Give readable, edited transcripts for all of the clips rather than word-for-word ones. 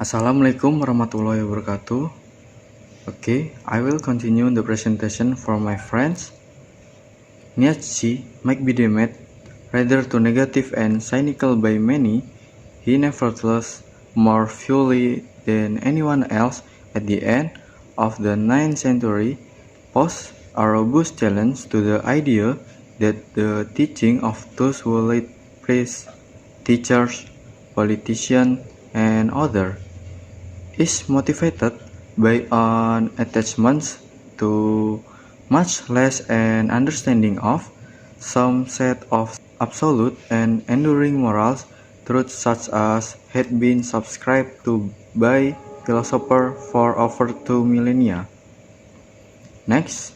Assalamualaikum warahmatullahi wabarakatuh. Okay, I will continue the presentation for my friends. Nietzsche might be deemed rather too negative and cynical by many. He nevertheless more fully than anyone else at the end of the 9th century posed a robust challenge to the idea that the teaching of those who lead priests, teachers, politicians, and others is motivated by an attachment to much less an understanding of some set of absolute and enduring moral truths such as had been subscribed to by philosophers for over 2 millennia. Next,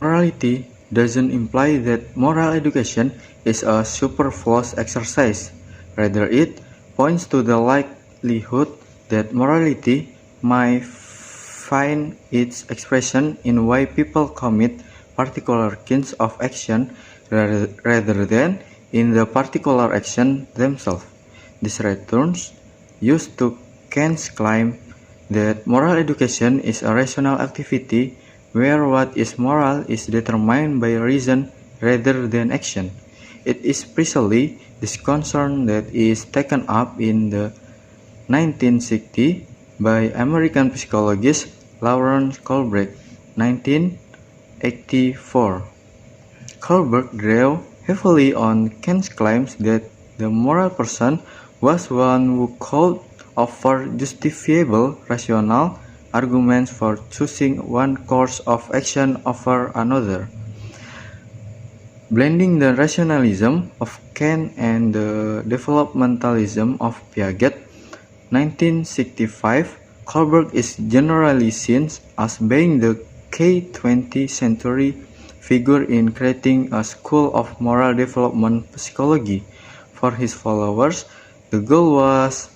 morality doesn't imply that moral education is a superfluous exercise. Rather, it points to the likelihood that morality might find its expression in why people commit particular kinds of action rather than in the particular action themselves. This returns used to Kant's claim that moral education is a rational activity where what is moral is determined by reason rather than action. It is precisely this concern that is taken up in the 1960 by American psychologist Lawrence Kohlberg, 1984. Kohlberg drew heavily on Kant's claims that the moral person was one who could offer justifiable rational arguments for choosing one course of action over another. Blending the rationalism of Kant and the developmentalism of Piaget, 1965, Kohlberg is generally seen as being the key 20th century figure in creating a school of moral development psychology. For his followers, the goal was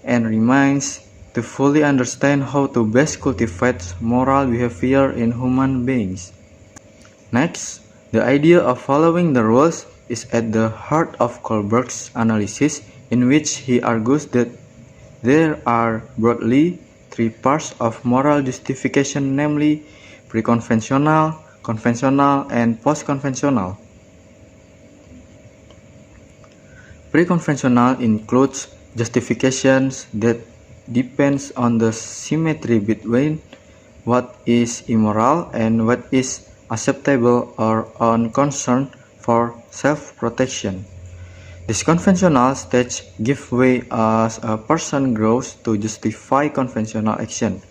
and remains to fully understand how to best cultivate moral behavior in human beings. Next, the idea of following the rules is at the heart of Kohlberg's analysis, in which he argues that there are broadly three parts of moral justification, namely pre-conventional, conventional, and post-conventional. Pre-conventional includes justifications that depends on the symmetry between what is immoral and what is acceptable or on concern for self-protection. This conventional stage gives way as a person grows to justify conventional action.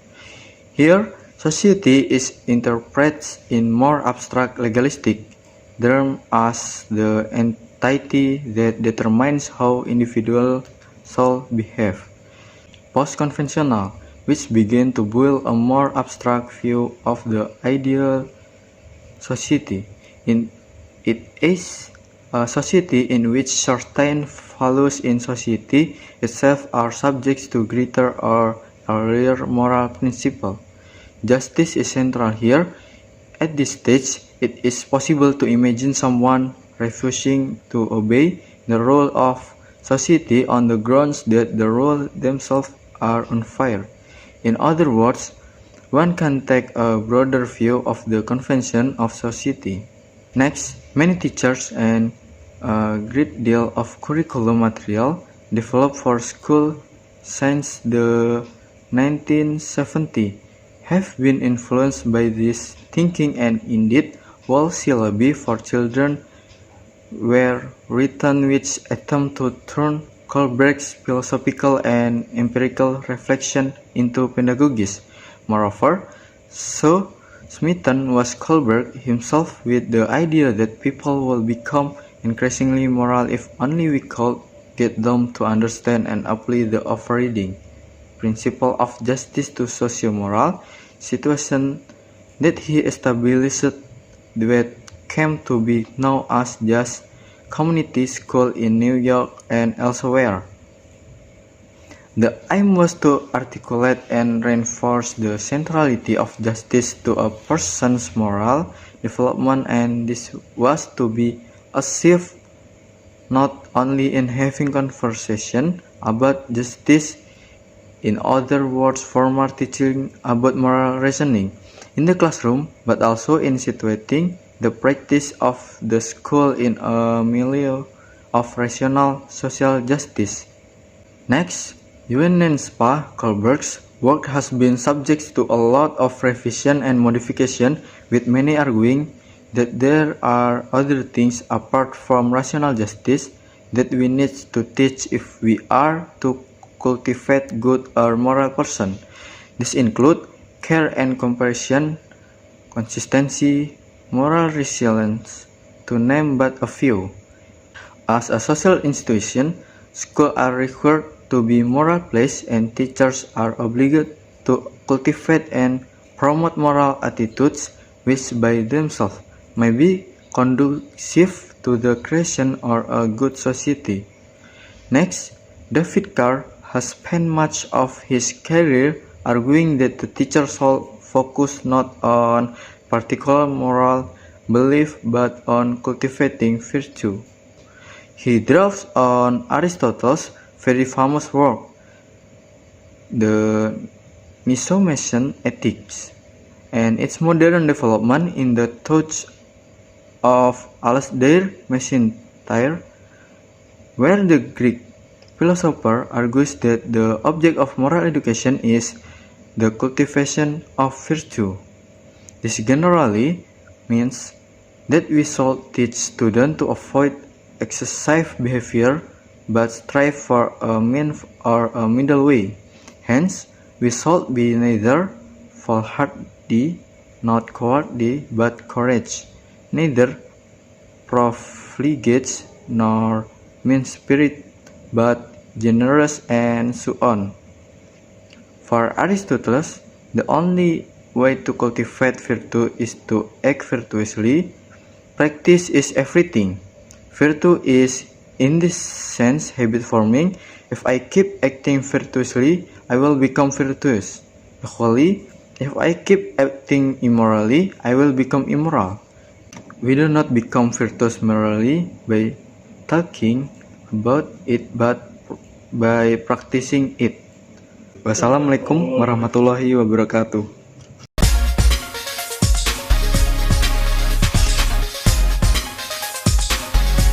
Here, society is interpreted in more abstract legalistic terms as the entity that determines how individuals shall behave. Post-conventional, which begin to build a more abstract view of the ideal society. It is a society in which certain values in society itself are subject to greater or earlier moral principle. Justice is central here. At this stage, it is possible to imagine someone refusing to obey the rule of society on the grounds that the rules themselves are unfair. In other words, one can take a broader view of the convention of society. Next, many teachers and a great deal of curriculum material developed for school since the 1970s have been influenced by this thinking, and indeed whole syllabi for children were written which attempt to turn Kohlberg's philosophical and empirical reflection into pedagogies. Moreover, so smitten was Kohlberg himself with the idea that people will become increasingly moral if only we could get them to understand and apply the overriding principle of justice to socio-moral situation that he established that came to be known as Just Community School in New York and elsewhere. The aim was to articulate and reinforce the centrality of justice to a person's moral development, and this was to be achieved not only in having conversation about justice In other words, formal teaching about moral reasoning in the classroom, but also in situating the practice of the school in a milieu of rational social justice. Next, Johannes-Paul Kohlberg's work has been subject to a lot of revision and modification, with many arguing that there are other things apart from rational justice that we need to teach if we are to cultivate good or moral person. These include care and compassion, consistency, moral resilience, to name but a few. As a social institution, schools are required to be moral places, and teachers are obligated to cultivate and promote moral attitudes which by themselves may be conducive to the creation of a good society. Next, David Carr has spent much of his career arguing that the teacher should focus not on particular moral belief but on cultivating virtue. He draws on Aristotle's very famous work, The Nicomachean Ethics, and its modern development in the thoughts of Alasdair MacIntyre, where the Greek philosopher argues that the object of moral education is the cultivation of virtue. This generally means that we should teach students to avoid excessive behavior but strive for a mean or a middle way. Hence, we should be neither foolhardy, not cowardly, but courage, neither profligate nor mean-spirited, but generous, and so on. For Aristotle, the only way to cultivate virtue is to act virtuously. Practice is everything. Virtue is, in this sense, habit forming. If I keep acting virtuously, I will become virtuous. Equally, if I keep acting immorally, I will become immoral. We do not become virtuous morally by talking about it, but by practicing it. Wassalamualaikum warahmatullahi wabarakatuh.